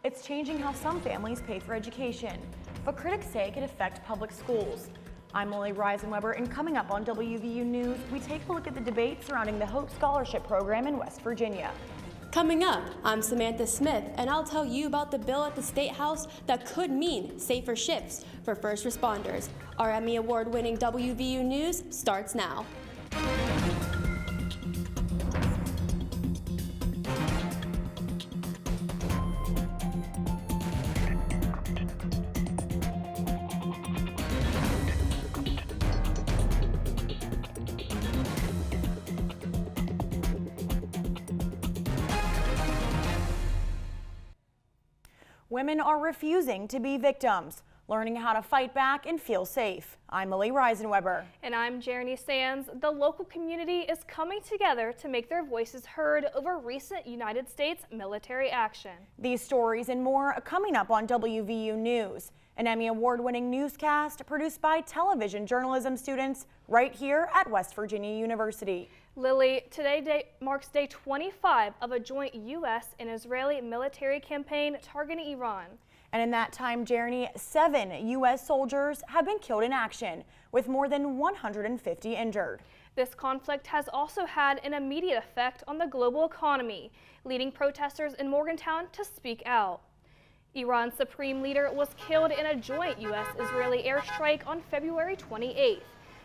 It's changing how some families pay for education, but critics say it could affect public schools. I'm Lily Reisenweber, and coming up on WVU News, we take a look at the debate surrounding the Hope Scholarship Program in West Virginia. Coming up, I'm Samantha Smith, and I'll tell you about the bill at the State House that could mean safer shifts for first responders. Our Emmy Award-winning WVU News starts now. Women are refusing to be victims, learning how to fight back and feel safe. I'm Lily Reisenweber. And I'm Jeremy Sands. The local community is coming together to make their voices heard over recent United States military action. These stories and more are coming up on WVU News, an Emmy Award-winning newscast produced by television journalism students right here at West Virginia University. Lily, today marks day 25 of a joint U.S. and Israeli military campaign targeting Iran. And in that time, Jeremy, 7 U.S. soldiers have been killed in action, with more than 150 injured. This conflict has also had an immediate effect on the global economy, leading protesters in Morgantown to speak out. Iran's supreme leader was killed in a joint U.S.-Israeli airstrike on February 28th.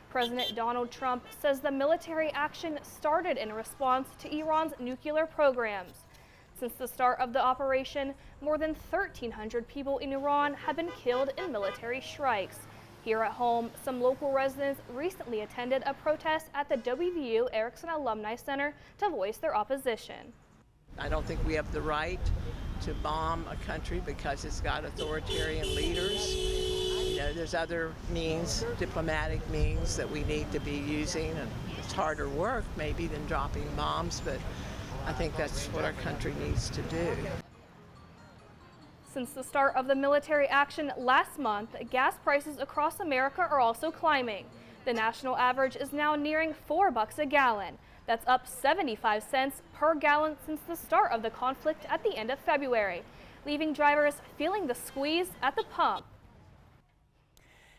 President Donald Trump says the military action started in response to Iran's nuclear programs. Since the start of the operation, more than 1,300 people in Iran have been killed in military strikes. Here at home, some local residents recently attended a protest at the WVU Erickson Alumni Center to voice their opposition. I don't think we have the right to bomb a country because it's got authoritarian leaders. You know, there's other means, diplomatic means that we need to be using, and it's harder work maybe than dropping bombs, but I think that's what our country needs to do. Since the start of the military action last month, gas prices across America are also climbing. The national average is now nearing $4 a gallon. That's up 75 cents per gallon since the start of the conflict at the end of February, leaving drivers feeling the squeeze at the pump.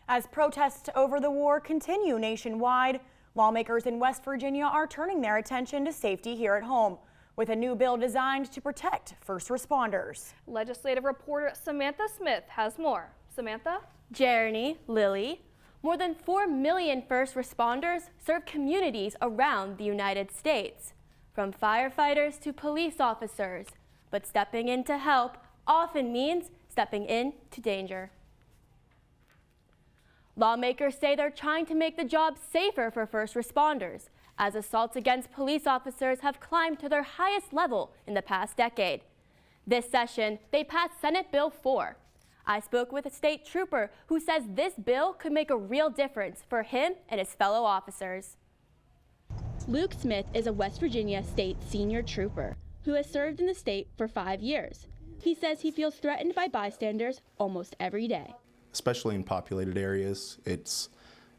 As protests over the war continue nationwide, lawmakers in West Virginia are turning their attention to safety here at home, with a new bill designed to protect first responders. Legislative reporter Samantha Smith has more. Samantha? Jeremy, Lily. More than 4 million first responders serve communities around the United States, from firefighters to police officers. But stepping in to help often means stepping into danger. Lawmakers say they're trying to make the job safer for first responders, as assaults against police officers have climbed to their highest level in the past decade. This session, they passed Senate Bill 4. I spoke with a state trooper who says this bill could make a real difference for him and his fellow officers. Luke Smith is a West Virginia state senior trooper who has served in the state for 5 years. He says he feels threatened by bystanders almost every day. Especially in populated areas, it's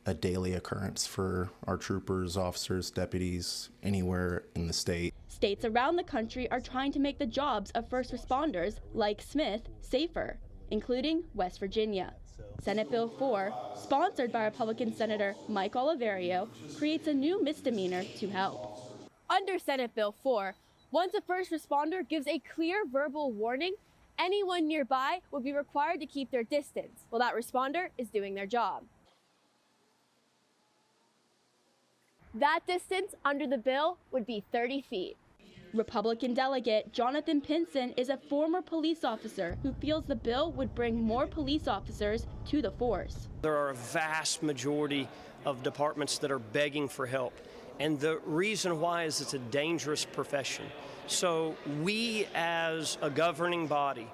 a daily occurrence for our troopers, officers, deputies, anywhere in the state. States around the country are trying to make the jobs of first responders like Smith safer, including West Virginia. Senate Bill 4, sponsored by Republican Senator Mike Oliverio, creates a new misdemeanor to help. Under Senate Bill 4, once a first responder gives a clear verbal warning, anyone nearby will be required to keep their distance while that responder is doing their job. That distance under the bill would be 30 feet. Republican delegate Jonathan Pinson is a former police officer who feels the bill would bring more police officers to the force. There are a vast majority of departments that are begging for help. And the reason why is it's a dangerous profession. So we as a governing body,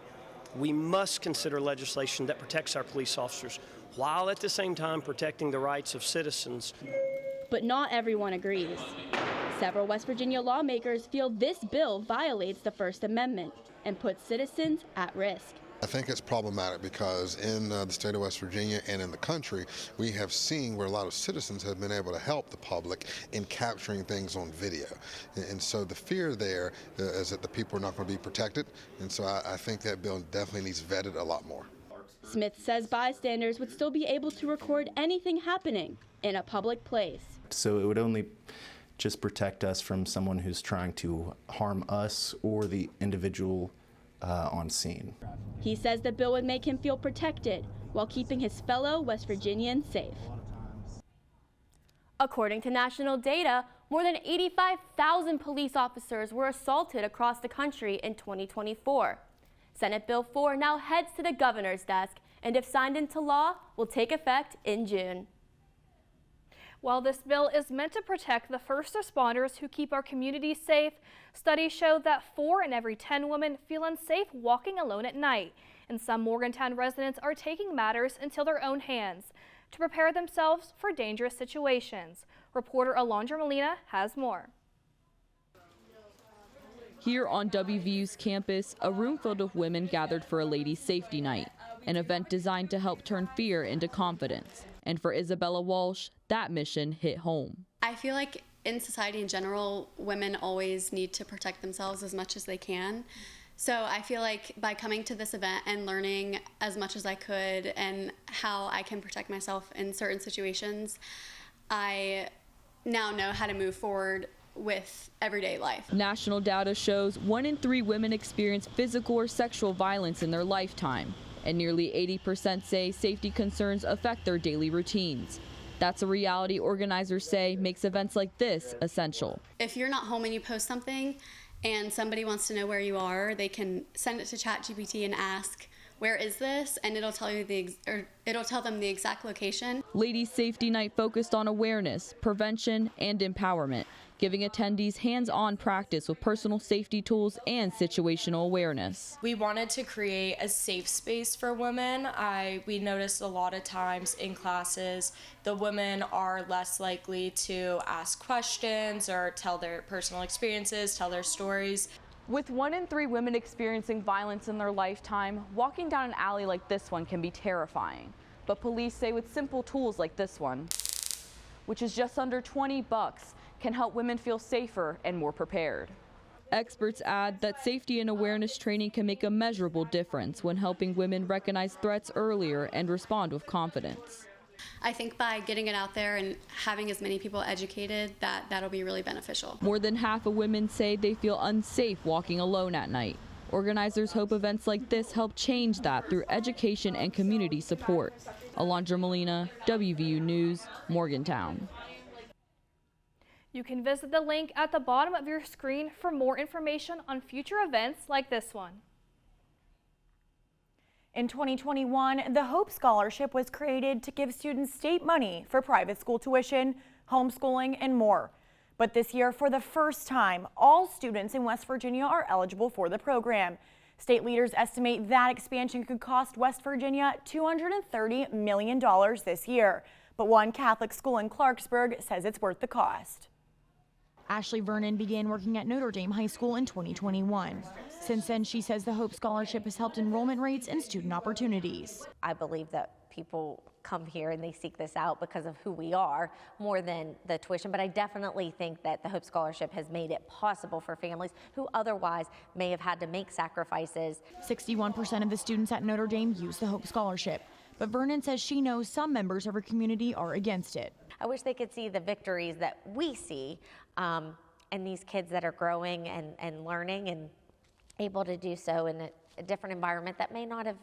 we must consider legislation that protects our police officers while at the same time protecting the rights of citizens. But not everyone agrees. Several West Virginia lawmakers feel this bill violates the First Amendment and puts citizens at risk. I think it's problematic because in the state of West Virginia and in the country, we have seen where a lot of citizens have been able to help the public in capturing things on video. And so the fear there is that the people are not going to be protected. And so I think that bill definitely needs vetted a lot more. Smith says bystanders would still be able to record anything happening in a public place. So it would only just protect us from someone who's trying to harm us or the individual on scene. He says the bill would make him feel protected while keeping his fellow West Virginians safe. According to national data, more than 85,000 police officers were assaulted across the country in 2024. Senate Bill 4 now heads to the governor's desk, and if signed into law, will take effect in June. While this bill is meant to protect the first responders who keep our communities safe, studies show that 4 in every 10 women feel unsafe walking alone at night, and some Morgantown residents are taking matters into their own hands to prepare themselves for dangerous situations. Reporter Alondra Molina has more. Here on WVU's campus, a room filled with women gathered for a ladies' safety night, an event designed to help turn fear into confidence. And for Isabella Walsh, that mission hit home. I feel like in society in general, women always need to protect themselves as much as they can. So I feel like by coming to this event and learning as much as I could and how I can protect myself in certain situations, I now know how to move forward with everyday life. National data shows 1 in 3 women experience physical or sexual violence in their lifetime, and nearly 80% say safety concerns affect their daily routines. That's a reality organizers say makes events like this essential. If you're not home and you post something and somebody wants to know where you are, they can send it to ChatGPT and ask, "Where is this?" and it'll tell them the exact location. Ladies' Safety Night focused on awareness, prevention, and empowerment, giving attendees hands-on practice with personal safety tools and situational awareness. We wanted to create a safe space for women. We noticed a lot of times in classes, the women are less likely to ask questions or tell their personal experiences, tell their stories. With 1 in 3 women experiencing violence in their lifetime, walking down an alley like this one can be terrifying. But police say with simple tools like this one, which is just under $20, can help women feel safer and more prepared. Experts add that safety and awareness training can make a measurable difference when helping women recognize threats earlier and respond with confidence. I think by getting it out there and having as many people educated, that'll be really beneficial. More than half of women say they feel unsafe walking alone at night. Organizers hope events like this help change that through education and community support. Alondra Molina, WVU News, Morgantown. You can visit the link at the bottom of your screen for more information on future events like this one. In 2021, the Hope Scholarship was created to give students state money for private school tuition, homeschooling, and more. But this year, for the first time, all students in West Virginia are eligible for the program. State leaders estimate that expansion could cost West Virginia $230 million this year. But one Catholic school in Clarksburg says it's worth the cost. Ashley Vernon began working at Notre Dame High School in 2021. Since then, she says the Hope Scholarship has helped enrollment rates and student opportunities. I believe that people come here and they seek this out because of who we are more than the tuition, but I definitely think that the Hope Scholarship has made it possible for families who otherwise may have had to make sacrifices. 61% of the students at Notre Dame use the Hope Scholarship, but Vernon says she knows some members of her community are against it. I wish they could see the victories that we see and these kids that are growing and learning and able to do so in a different environment that may not have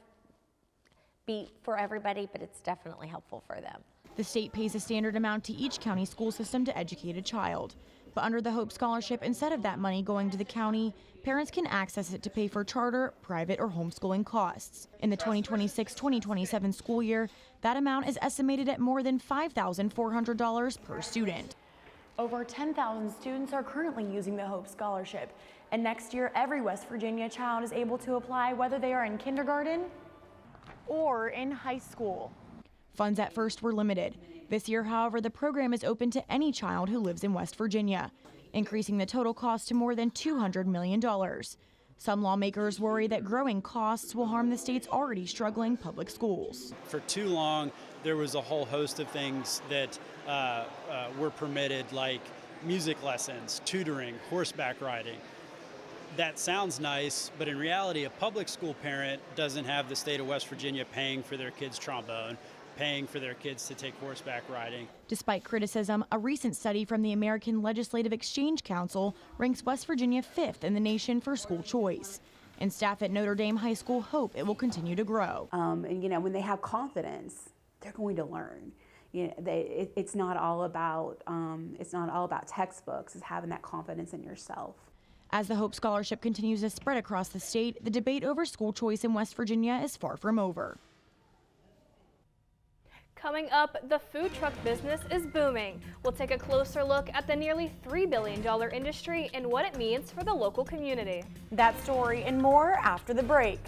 be for everybody, but it's definitely helpful for them. The state pays a standard amount to each county school system to educate a child. But under the Hope Scholarship, instead of that money going to the county, parents can access it to pay for charter, private, or homeschooling costs. In the 2026-2027 school year, that amount is estimated at more than $5,400 per student. Over 10,000 students are currently using the Hope Scholarship, and next year every West Virginia child is able to apply whether they are in kindergarten or in high school. Funds at first were limited. This year, however, the program is open to any child who lives in West Virginia, increasing the total cost to more than $200 million. Some lawmakers worry that growing costs will harm the state's already struggling public schools. For too long, there was a whole host of things that were permitted, like music lessons, tutoring, horseback riding. That sounds nice, but in reality, a public school parent doesn't have the state of West Virginia paying for their kids' trombone, paying for their kids to take horseback riding. Despite criticism, a recent study from the American Legislative Exchange Council ranks West Virginia 5th in the nation for school choice. And staff at Notre Dame High School hope it will continue to grow. And you know, when they have confidence, they're going to learn. You know, it's not all about textbooks. It's having that confidence in yourself. As the Hope Scholarship continues to spread across the state, the debate over school choice in West Virginia is far from over. Coming up, the food truck business is booming. We'll take a closer look at the nearly $3 billion industry and what it means for the local community. That story and more after the break.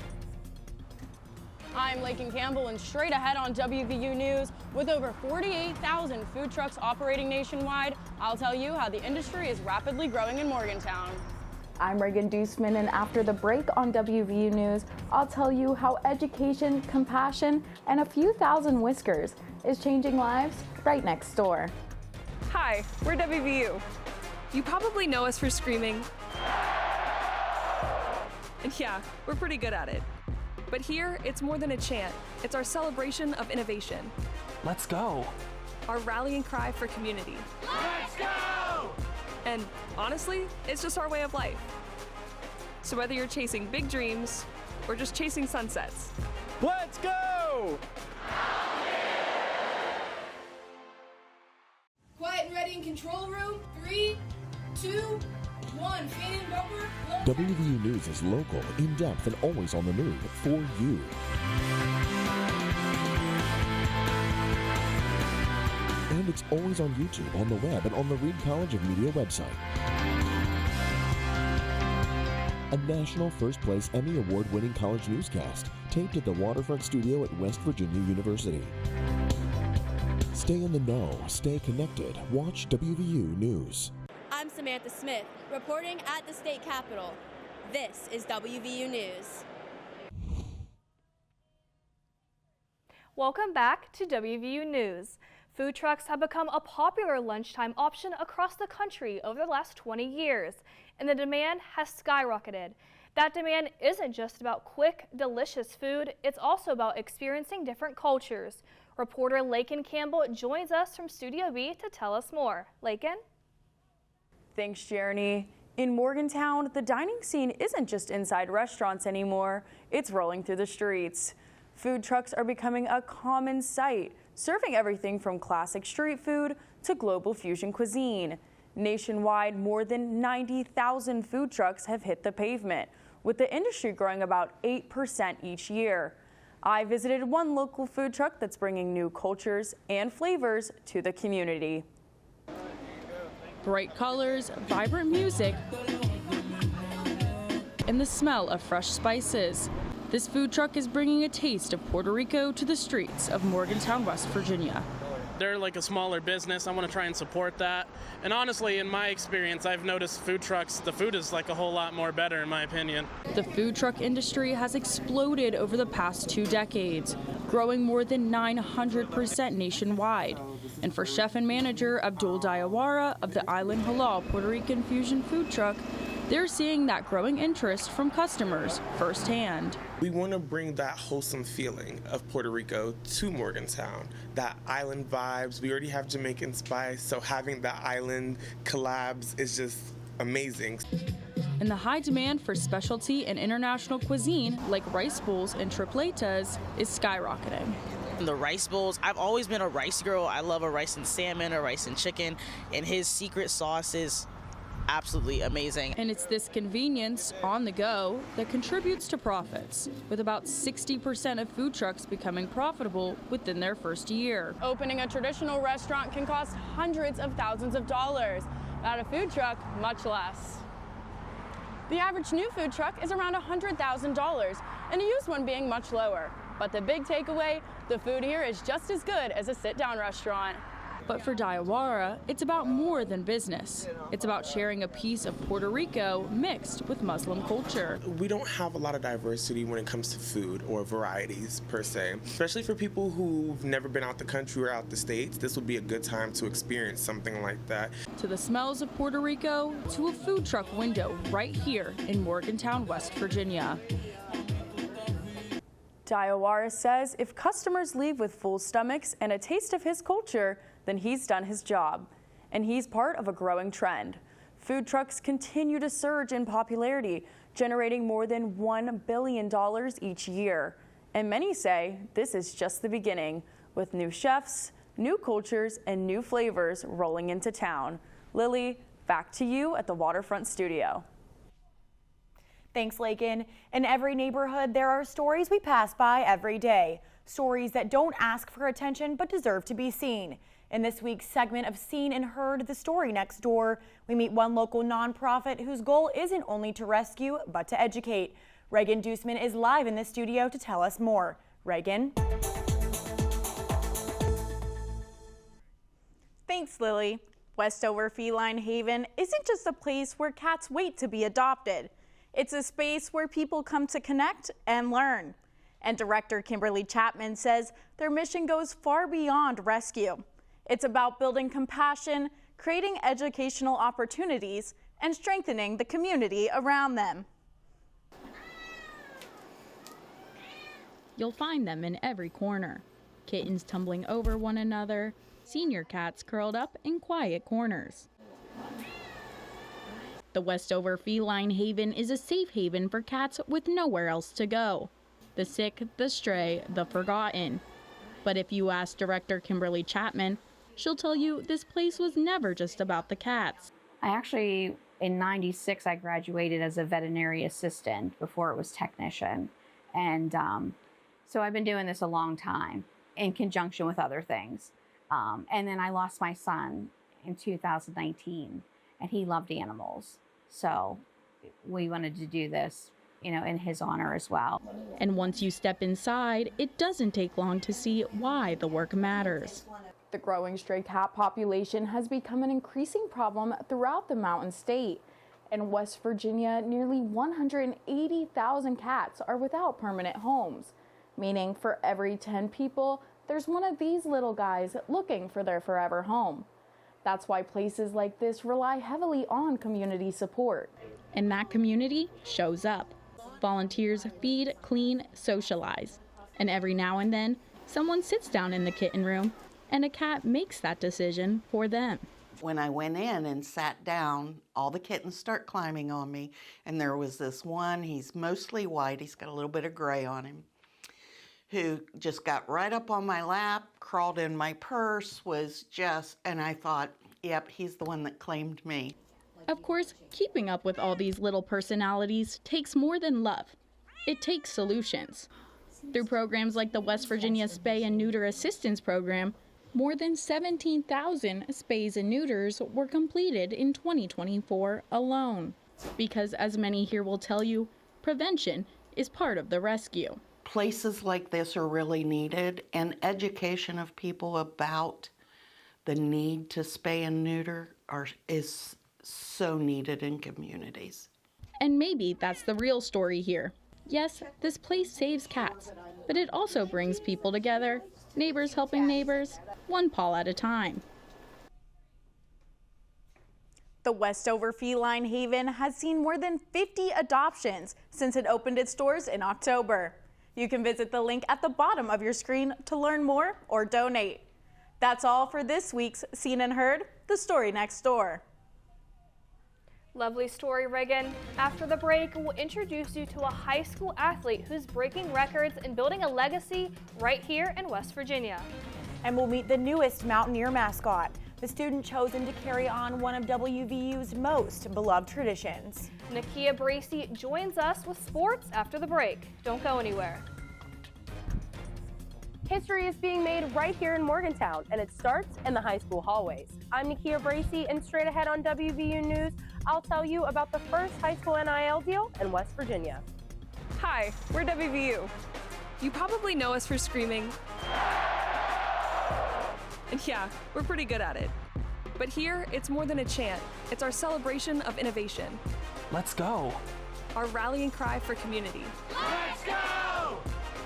I'm Lakin Campbell, and straight ahead on WVU News, with over 48,000 food trucks operating nationwide, I'll tell you how the industry is rapidly growing in Morgantown. I'm Reagan Deuceman, and after the break on WVU News, I'll tell you how education, compassion, and a few thousand whiskers is changing lives right next door. Hi, we're WVU. You probably know us for screaming. And yeah, we're pretty good at it. But here, it's more than a chant. It's our celebration of innovation. Let's go. Our rallying cry for community. Let's go! And honestly, it's just our way of life. So whether you're chasing big dreams or just chasing sunsets, let's go! Quiet and ready in control room. 3, 2, 1. Fan in bumper. WVU News is local, in-depth, and always on the move for you. And it's always on YouTube, on the web, and on the Reed College of Media website. A national first-place Emmy-award-winning college newscast, taped at the Waterfront Studio at West Virginia University. Stay in the know, stay connected, watch WVU News. I'm Samantha Smith, reporting at the state capitol. This is WVU News. Welcome back to WVU News. Food trucks have become a popular lunchtime option across the country over the last 20 years, and the demand has skyrocketed. That demand isn't just about quick, delicious food, it's also about experiencing different cultures. Reporter Lakin Campbell joins us from Studio B to tell us more. Lakin? Thanks, Jeremy. In Morgantown, the dining scene isn't just inside restaurants anymore, it's rolling through the streets. Food trucks are becoming a common sight, serving everything from classic street food to global fusion cuisine. Nationwide, more than 90,000 food trucks have hit the pavement, with the industry growing about 8% each year. I visited one local food truck that's bringing new cultures and flavors to the community. Bright colors, vibrant music, and the smell of fresh spices. This food truck is bringing a taste of Puerto Rico to the streets of Morgantown, West Virginia. They're like a smaller business. I want to try and support that. And honestly, in my experience, I've noticed food trucks, the food is like a whole lot more better in my opinion. The food truck industry has exploded over the past 2 decades, growing more than 900% nationwide. And for chef and manager Abdul Diawara of the Island Halal Puerto Rican Fusion Food Truck, they're seeing that growing interest from customers firsthand. We want to bring that wholesome feeling of Puerto Rico to Morgantown, that island vibes. We already have Jamaican spice, so having that island collabs is just amazing. And the high demand for specialty and international cuisine like rice bowls and tripletas is skyrocketing. The rice bowls, I've always been a rice girl. I love a rice and salmon, a rice and chicken, and his secret sauce is absolutely amazing. And it's this convenience on the go that contributes to profits, with about 60% of food trucks becoming profitable within their first year. Opening a traditional restaurant can cost hundreds of thousands of dollars. Without a food truck, much less. The average new food truck is around $100,000, and a used one being much lower. But the big takeaway, the food here is just as good as a sit-down restaurant. But for Diawara, it's about more than business. It's about sharing a piece of Puerto Rico mixed with Muslim culture. We don't have a lot of diversity when it comes to food or varieties per se. Especially for people who've never been out the country or out the States, this would be a good time to experience something like that. To the smells of Puerto Rico, to a food truck window right here in Morgantown, West Virginia. Diawara says if customers leave with full stomachs and a taste of his culture, then he's done his job. And he's part of a growing trend. Food trucks continue to surge in popularity, generating more than $1 billion each year. And many say this is just the beginning, with new chefs, new cultures, and new flavors rolling into town. Lily, back to you at the Waterfront Studio. Thanks, Lakin. In every neighborhood, there are stories we pass by every day. Stories that don't ask for attention but deserve to be seen. In this week's segment of Seen and Heard, The Story Next Door, we meet one local nonprofit whose goal isn't only to rescue but to educate. Reagan Deuceman is live in the studio to tell us more. Reagan. Thanks, Lily. Westover Feline Haven isn't just a place where cats wait to be adopted. It's a space where people come to connect and learn. And Director Kimberly Chapman says their mission goes far beyond rescue. It's about building compassion, creating educational opportunities, and strengthening the community around them. You'll find them in every corner. Kittens tumbling over one another, senior cats curled up in quiet corners. The Westover Feline Haven is a safe haven for cats with nowhere else to go. The sick, the stray, the forgotten. But if you ask Director Kimberly Chapman, she'll tell you this place was never just about the cats. I actually, in '96, I graduated as a veterinary assistant before it was technician. And so I've been doing this a long time in conjunction with other things. And then I lost my son in 2019, and he loved animals. So we wanted to do this, in his honor as well. And once you step inside, it doesn't take long to see why the work matters. The growing stray cat population has become an increasing problem throughout the Mountain State. In West Virginia, nearly 180,000 cats are without permanent homes, meaning for every 10 people, there's one of these little guys looking for their forever home. That's why places like this rely heavily on community support. And that community shows up. Volunteers feed, clean, socialize. And every now and then, someone sits down in the kitten room and a cat makes that decision for them. When I went in and sat down, all the kittens start climbing on me. And there was this one, he's mostly white, he's got a little bit of gray on him, who just got right up on my lap, crawled in my purse, and I thought, yep, he's the one that claimed me. Of course, keeping up with all these little personalities takes more than love. It takes solutions. Through programs like the West Virginia Spay and Neuter Assistance Program, more than 17,000 spays and neuters were completed in 2024 alone. Because as many here will tell you, prevention is part of the rescue. Places like this are really needed, and education of people about the need to spay and neuter is so needed in communities. And maybe that's the real story here. Yes, this place saves cats, but it also brings people together, neighbors helping neighbors, one paw at a time. The Westover Feline Haven has seen more than 50 adoptions since it opened its doors in October. You can visit the link at the bottom of your screen to learn more or donate. That's all for this week's Seen and Heard, The Story Next Door. Lovely story, Reagan. After the break, we'll introduce you to a high school athlete who's breaking records and building a legacy right here in West Virginia. And we'll meet the newest Mountaineer mascot, the student chosen to carry on one of WVU's most beloved traditions. Nakia Bracey joins us with sports after the break. Don't go anywhere. History is being made right here in Morgantown, and it starts in the high school hallways. I'm Nakia Bracey, and straight ahead on WVU News, I'll tell you about the first high school NIL deal in West Virginia. Hi, we're WVU. You probably know us for screaming, And yeah, we're pretty good at it. But here, it's more than a chant. It's our celebration of innovation. Let's go. Our rallying cry for community. Let's go!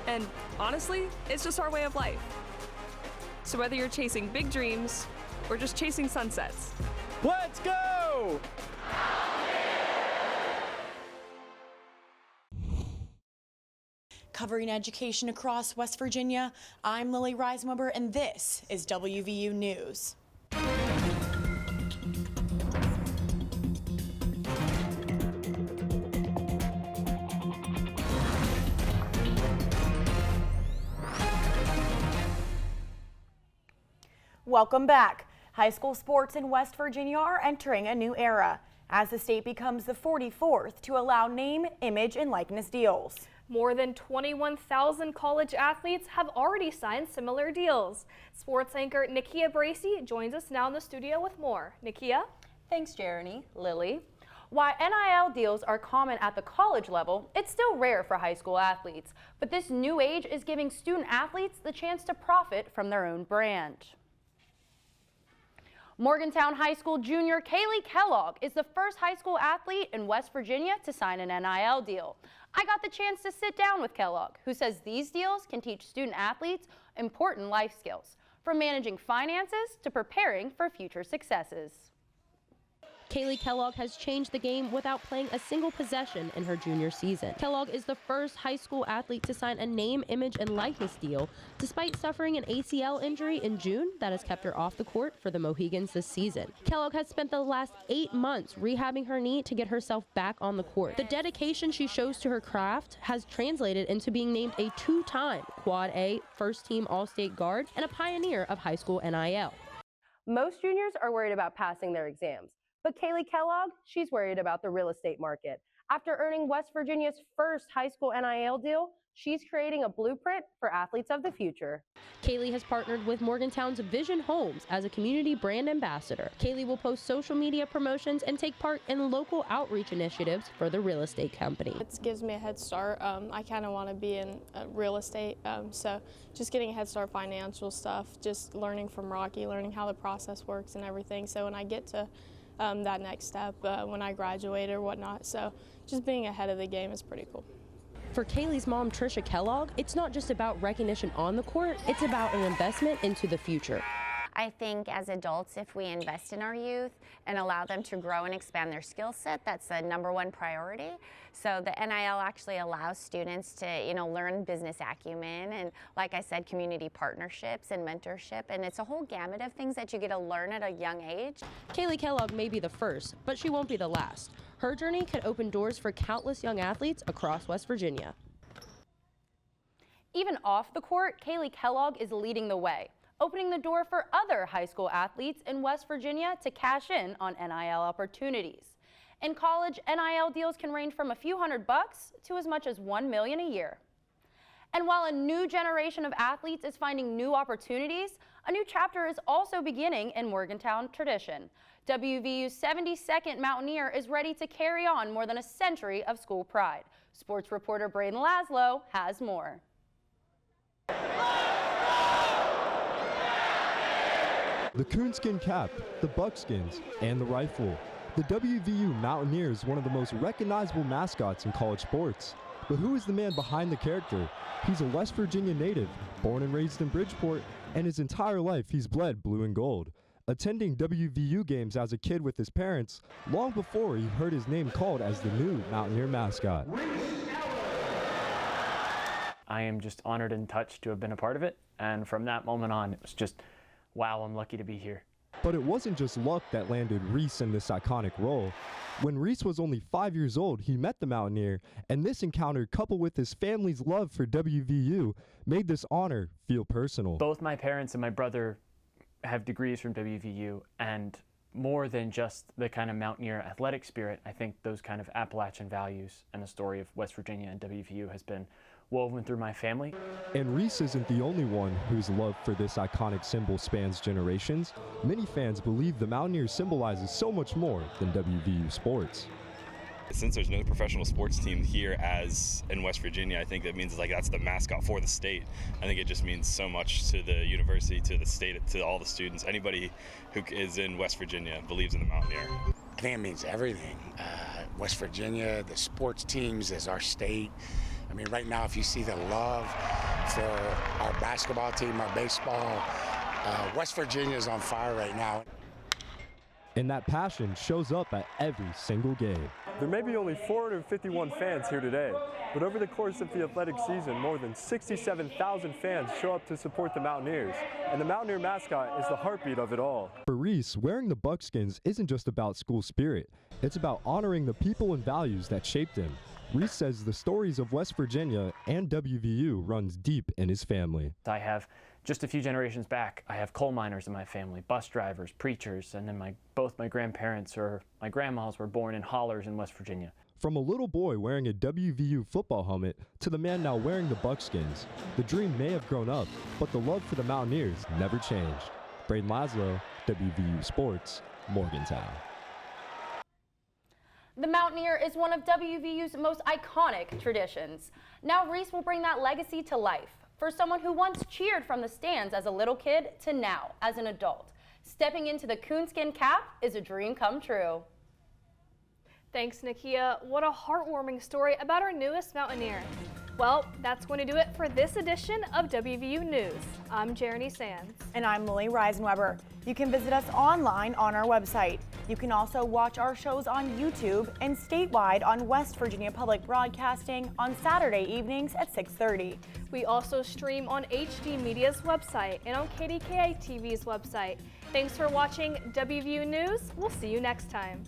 And honestly, it's just our way of life. So whether you're chasing big dreams or just chasing sunsets, let's go! Covering education across West Virginia, I'm Lily Reisweber, and this is WVU News. Welcome back. High school sports in West Virginia are entering a new era as the state becomes the 44th to allow name, image, and likeness deals. More than 21,000 college athletes have already signed similar deals. Sports anchor Nikia Bracey joins us now in the studio with more. Nikia? Thanks, Jeremy. Lily. While NIL deals are common at the college level, it's still rare for high school athletes. But this new age is giving student athletes the chance to profit from their own brand. Morgantown High School junior Kaylee Kellogg is the first high school athlete in West Virginia to sign an NIL deal. I got the chance to sit down with Kellogg, who says these deals can teach student athletes important life skills, from managing finances to preparing for future successes. Kaylee Kellogg has changed the game without playing a single possession in her junior season. Kellogg is the first high school athlete to sign a name, image, and likeness deal, despite suffering an ACL injury in June that has kept her off the court for the Mohegans this season. Kellogg has spent the last 8 months rehabbing her knee to get herself back on the court. The dedication she shows to her craft has translated into being named a 2-time Quad A first-team All-State guard and a pioneer of high school NIL. Most juniors are worried about passing their exams. But Kaylee Kellogg, she's worried about the real estate market. After earning West Virginia's first high school NIL deal, she's creating a blueprint for athletes of the future. Kaylee has partnered with Morgantown's Vision Homes as a community brand ambassador. Kaylee will post social media promotions and take part in local outreach initiatives for the real estate company. It gives me a head start. I kind of want to be in real estate, so just getting a head start, financial stuff, just learning from Rocky, learning how the process works and everything. So when I get to that next step when I graduate or whatnot. So just being ahead of the game is pretty cool. For Kaylee's mom, Trisha Kellogg, it's not just about recognition on the court, it's about an investment into the future. I think as adults, if we invest in our youth and allow them to grow and expand their skill set, that's the #1 priority. So the NIL actually allows students to, learn business acumen and, like I said, community partnerships and mentorship. And it's a whole gamut of things that you get to learn at a young age. Kaylee Kellogg may be the first, but she won't be the last. Her journey could open doors for countless young athletes across West Virginia. Even off the court, Kaylee Kellogg is leading the way, opening the door for other high school athletes in West Virginia to cash in on NIL opportunities. In college, NIL deals can range from a few $100 to as much as $1 million a year. And while a new generation of athletes is finding new opportunities, a new chapter is also beginning in Morgantown tradition. WVU's 72nd Mountaineer is ready to carry on more than a century of school pride. Sports reporter Braden Laszlo has more. The coonskin cap, the buckskins, and the rifle. The WVU Mountaineer is one of the most recognizable mascots in college sports. But who is the man behind the character? He's a West Virginia native, born and raised in Bridgeport, and his entire life he's bled blue and gold. Attending WVU games as a kid with his parents, long before he heard his name called as the new Mountaineer mascot. I am just honored and touched to have been a part of it, and from that moment on, it was just, wow, I'm lucky to be here. But it wasn't just luck that landed Reese in this iconic role. When Reese was only 5 years old, he met the Mountaineer, and this encounter, coupled with his family's love for WVU, made this honor feel personal. Both my parents and my brother have degrees from WVU, and more than just the kind of Mountaineer athletic spirit, I think those kind of Appalachian values and the story of West Virginia and WVU has been woven through my family. And Reese isn't the only one whose love for this iconic symbol spans generations. Many fans believe the Mountaineer symbolizes so much more than WVU sports. Since there's no professional sports team here as in West Virginia, I think that means like that's the mascot for the state. I think it just means so much to the university, to the state, to all the students. Anybody who is in West Virginia believes in the Mountaineer. I think it means everything. West Virginia, the sports teams as our state. I mean, right now, if you see the love for our basketball team, our baseball, West Virginia is on fire right now. And that passion shows up at every single game. There may be only 451 fans here today, but over the course of the athletic season, more than 67,000 fans show up to support the Mountaineers, and the Mountaineer mascot is the heartbeat of it all. For Reese, wearing the buckskins isn't just about school spirit. It's about honoring the people and values that shaped him. Reese says the stories of West Virginia and WVU runs deep in his family. I have just a few generations back, I have coal miners in my family, bus drivers, preachers, and then both my grandparents or my grandmas were born in hollers in West Virginia. From a little boy wearing a WVU football helmet to the man now wearing the buckskins, the dream may have grown up, but the love for the Mountaineers never changed. Braden Laszlo, WVU Sports, Morgantown. The Mountaineer is one of WVU's most iconic traditions. Now Reese will bring that legacy to life for someone who once cheered from the stands as a little kid to now as an adult. Stepping into the coonskin cap is a dream come true. Thanks, Nakia. What a heartwarming story about our newest Mountaineer. Well, that's going to do it for this edition of WVU News. I'm Jeremy Sands. And I'm Lily Reisenweber. You can visit us online on our website. You can also watch our shows on YouTube and statewide on West Virginia Public Broadcasting on Saturday evenings at 6:30. We also stream on HD Media's website and on KDKA TV's website. Thanks for watching WVU News. We'll see you next time.